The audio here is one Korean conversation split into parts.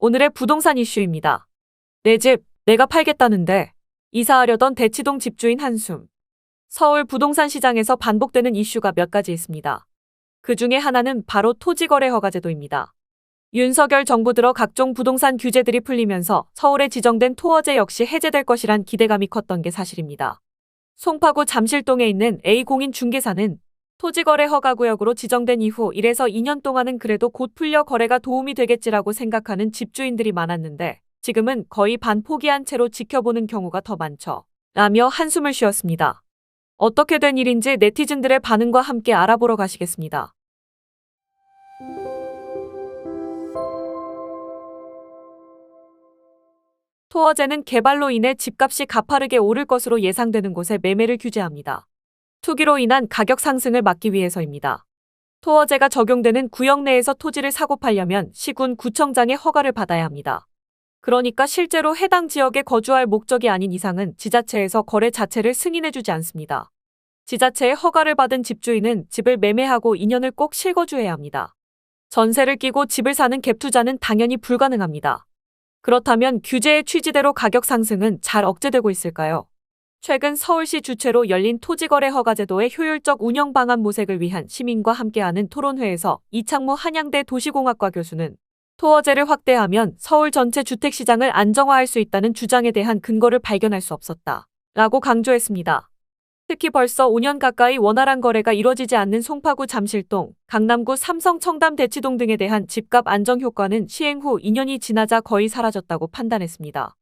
오늘의 부동산 이슈입니다. 내 집, 내가 팔겠다는데 이사하려던 대치동 집주인 한숨. 서울 부동산 시장에서 반복되는 이슈가 몇 가지 있습니다. 그 중에 하나는 바로 토지거래 허가제도입니다. 윤석열 정부 들어 각종 부동산 규제들이 풀리면서 서울에 지정된 토어제 역시 해제될 것이란 기대감이 컸던 게 사실입니다. 송파구 잠실동에 있는 A공인 중개사는 토지거래 허가구역으로 지정된 이후 1에서 2년 동안은 그래도 곧 풀려 거래가 도움이 되겠지라고 생각하는 집주인들이 많았는데 지금은 거의 반 포기한 채로 지켜보는 경우가 더 많죠. 라며 한숨을 쉬었습니다. 어떻게 된 일인지 네티즌들의 반응과 함께 알아보러 가시겠습니다. 토어제는 개발로 인해 집값이 가파르게 오를 것으로 예상되는 곳에 매매를 규제합니다. 투기로 인한 가격 상승을 막기 위해서입니다. 토어제가 적용되는 구역 내에서 토지를 사고 팔려면 시군 구청장의 허가를 받아야 합니다. 그러니까 실제로 해당 지역에 거주할 목적이 아닌 이상은 지자체에서 거래 자체를 승인해주지 않습니다. 지자체의 허가를 받은 집주인은 집을 매매하고 2년을 꼭 실거주해야 합니다. 전세를 끼고 집을 사는 갭 투자는 당연히 불가능합니다. 그렇다면 규제의 취지대로 가격 상승은 잘 억제되고 있을까요? 최근 서울시 주최로 열린 토지거래 허가제도의 효율적 운영 방안 모색을 위한 시민과 함께하는 토론회에서 이창무 한양대 도시공학과 교수는 토어제를 확대하면 서울 전체 주택시장을 안정화할 수 있다는 주장에 대한 근거를 발견할 수 없었다. 라고 강조했습니다. 특히 벌써 5년 가까이 원활한 거래가 이뤄지지 않는 송파구 잠실동, 강남구 삼성 청담 대치동 등에 대한 집값 안정 효과는 시행 후 2년이 지나자 거의 사라졌다고 판단했습니다.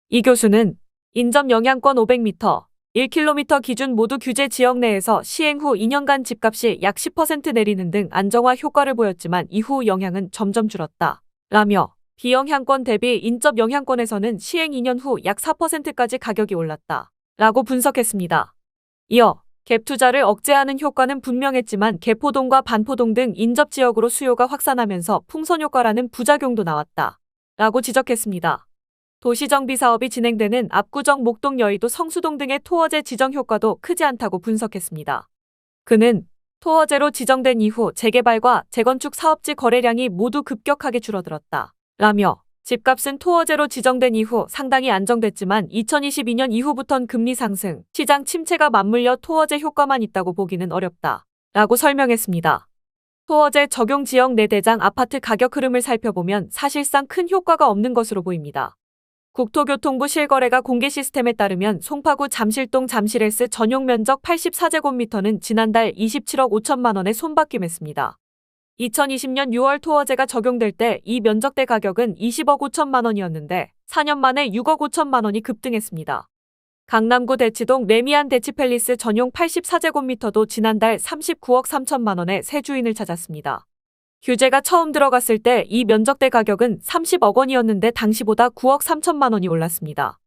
이 교수는 인접 영향권 500m, 1km 기준 모두 규제 지역 내에서 시행 후 2년간 집값이 약 10% 내리는 등 안정화 효과를 보였지만 이후 영향은 점점 줄었다. 라며 비영향권 대비 인접 영향권에서는 시행 2년 후 약 4%까지 가격이 올랐다. 라고 분석했습니다. 이어 갭 투자를 억제하는 효과는 분명했지만 개포동과 반포동 등 인접 지역으로 수요가 확산하면서 풍선 효과라는 부작용도 나왔다. 라고 지적했습니다. 도시정비 사업이 진행되는 압구정 목동 여의도 성수동 등의 토어제 지정 효과도 크지 않다고 분석했습니다. 그는 토어제로 지정된 이후 재개발과 재건축 사업지 거래량이 모두 급격하게 줄어들었다. 라며 집값은 토어제로 지정된 이후 상당히 안정됐지만 2022년 이후부턴 금리 상승, 시장 침체가 맞물려 토어제 효과만 있다고 보기는 어렵다. 라고 설명했습니다. 토어제 적용 지역 내 대장 아파트 가격 흐름을 살펴보면 사실상 큰 효과가 없는 것으로 보입니다. 국토교통부 실거래가 공개 시스템에 따르면 송파구 잠실동 잠실S 전용 면적 84제곱미터는 지난달 27억 5천만 원에 손바뀜했습니다. 2020년 6월 토어제가 적용될 때 이 면적대 가격은 20억 5천만 원이었는데 4년 만에 6억 5천만 원이 급등했습니다. 강남구 대치동 레미안 대치팰리스 전용 84제곱미터도 지난달 39억 3천만 원에 새 주인을 찾았습니다. 규제가 처음 들어갔을 때 이 면적대 가격은 30억 원이었는데 당시보다 9억 3천만 원이 올랐습니다.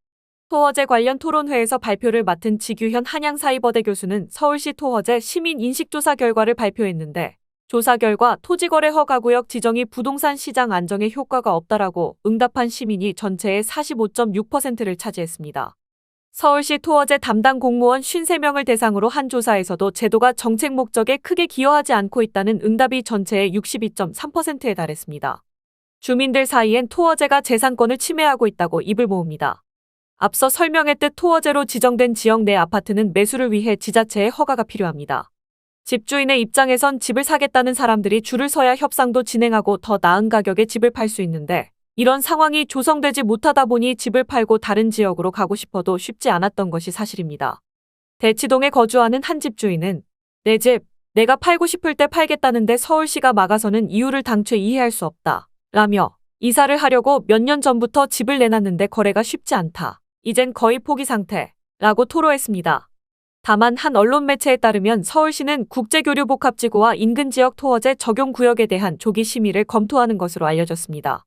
토어제 관련 토론회에서 발표를 맡은 지규현 한양사이버대 교수는 서울시 토어제 시민 인식조사 결과를 발표했는데 조사 결과 토지거래 허가구역 지정이 부동산 시장 안정에 효과가 없다라고 응답한 시민이 전체의 45.6%를 차지했습니다. 서울시 토어제 담당 공무원 53명을 대상으로 한 조사에서도 제도가 정책 목적에 크게 기여하지 않고 있다는 응답이 전체의 62.3%에 달했습니다. 주민들 사이엔 토어제가 재산권을 침해하고 있다고 입을 모읍니다. 앞서 설명했듯 토어제로 지정된 지역 내 아파트는 매수를 위해 지자체의 허가가 필요합니다. 집주인의 입장에선 집을 사겠다는 사람들이 줄을 서야 협상도 진행하고 더 나은 가격에 집을 팔 수 있는데 이런 상황이 조성되지 못하다 보니 집을 팔고 다른 지역으로 가고 싶어도 쉽지 않았던 것이 사실입니다. 대치동에 거주하는 한 집주인은 내 집, 내가 팔고 싶을 때 팔겠다는데 서울시가 막아서는 이유를 당최 이해할 수 없다. 라며 이사를 하려고 몇 년 전부터 집을 내놨는데 거래가 쉽지 않다. 이젠 거의 포기 상태. 라고 토로했습니다. 다만 한 언론 매체에 따르면 서울시는 국제교류복합지구와 인근 지역 토어제 적용 구역에 대한 조기 심의를 검토하는 것으로 알려졌습니다.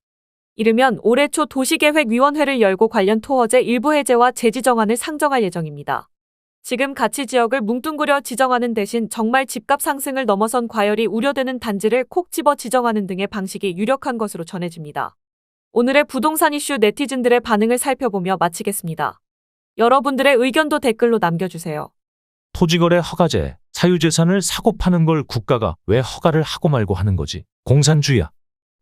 이르면 올해 초 도시계획위원회를 열고 관련 토어제 일부 해제와 재지정안을 상정할 예정입니다. 지금 가치 지역을 뭉뚱그려 지정하는 대신 정말 집값 상승을 넘어선 과열이 우려되는 단지를 콕 집어 지정하는 등의 방식이 유력한 것으로 전해집니다. 오늘의 부동산 이슈 네티즌들의 반응을 살펴보며 마치겠습니다. 여러분들의 의견도 댓글로 남겨주세요. 토지거래 허가제, 사유재산을 사고 파는 걸 국가가 왜 허가를 하고 말고 하는 거지? 공산주의야.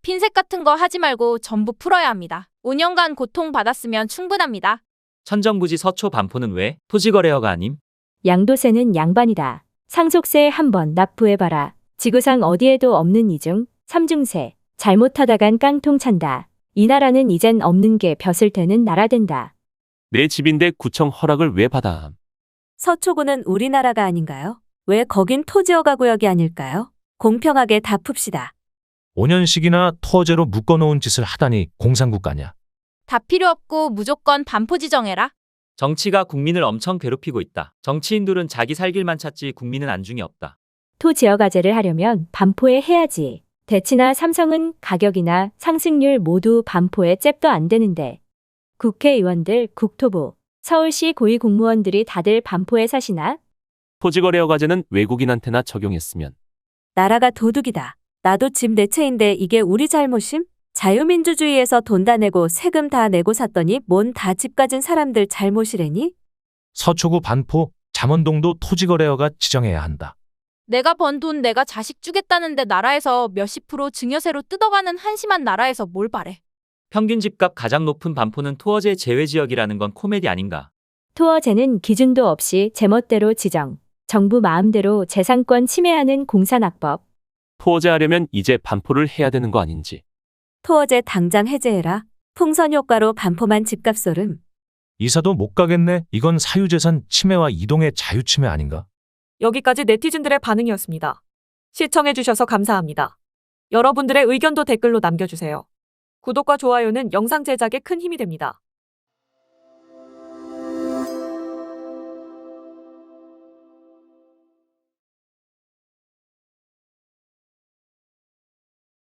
핀셋 같은 거 하지 말고 전부 풀어야 합니다. 5년간 고통받았으면 충분합니다. 천정부지 서초 반포는 왜 토지거래허가 아님? 양도세는 양반이다. 상속세 한번 납부해봐라. 지구상 어디에도 없는 이중, 삼중세. 잘못하다간 깡통 찬다. 이 나라는 이젠 없는 게 벼슬 되는 나라 된다. 내 집인데 구청 허락을 왜 받아? 서초구는 우리나라가 아닌가요? 왜 거긴 토지허가 구역이 아닐까요? 공평하게 다 풉시다. 5년씩이나 토어제로 묶어놓은 짓을 하다니 공산국가냐. 다 필요 없고 무조건 반포 지정해라. 정치가 국민을 엄청 괴롭히고 있다. 정치인들은 자기 살 길만 찾지 국민은 안중이 없다. 토지허가제를 하려면 반포에 해야지. 대치나 삼성은 가격이나 상승률 모두 반포에 잽도 안 되는데. 국회의원들, 국토부, 서울시 고위공무원들이 다들 반포에 사시나? 토지거래허가제는 외국인한테나 적용했으면. 나라가 도둑이다. 나도 집 내 채인데 이게 우리 잘못임? 자유민주주의에서 돈 다 내고 세금 다 내고 샀더니 뭔 다 집 가진 사람들 잘못이래니? 서초구 반포, 잠원동도 토지거래허가 지정해야 한다. 내가 번 돈 내가 자식 주겠다는데 나라에서 몇십 프로 증여세로 뜯어가는 한심한 나라에서 뭘 바래. 평균 집값 가장 높은 반포는 토어제 제외 지역이라는 건 코미디 아닌가? 토어제는 기준도 없이 제멋대로 지정. 정부 마음대로 재산권 침해하는 공산악법. 토어제하려면 이제 반포를 해야 되는 거 아닌지. 토어제 당장 해제해라. 풍선 효과로 반포만 집값 소름. 이사도 못 가겠네. 이건 사유재산 침해와 이동의 자유침해 아닌가? 여기까지 네티즌들의 반응이었습니다. 시청해주셔서 감사합니다. 여러분들의 의견도 댓글로 남겨주세요. 구독과 좋아요는 영상 제작에 큰 힘이 됩니다.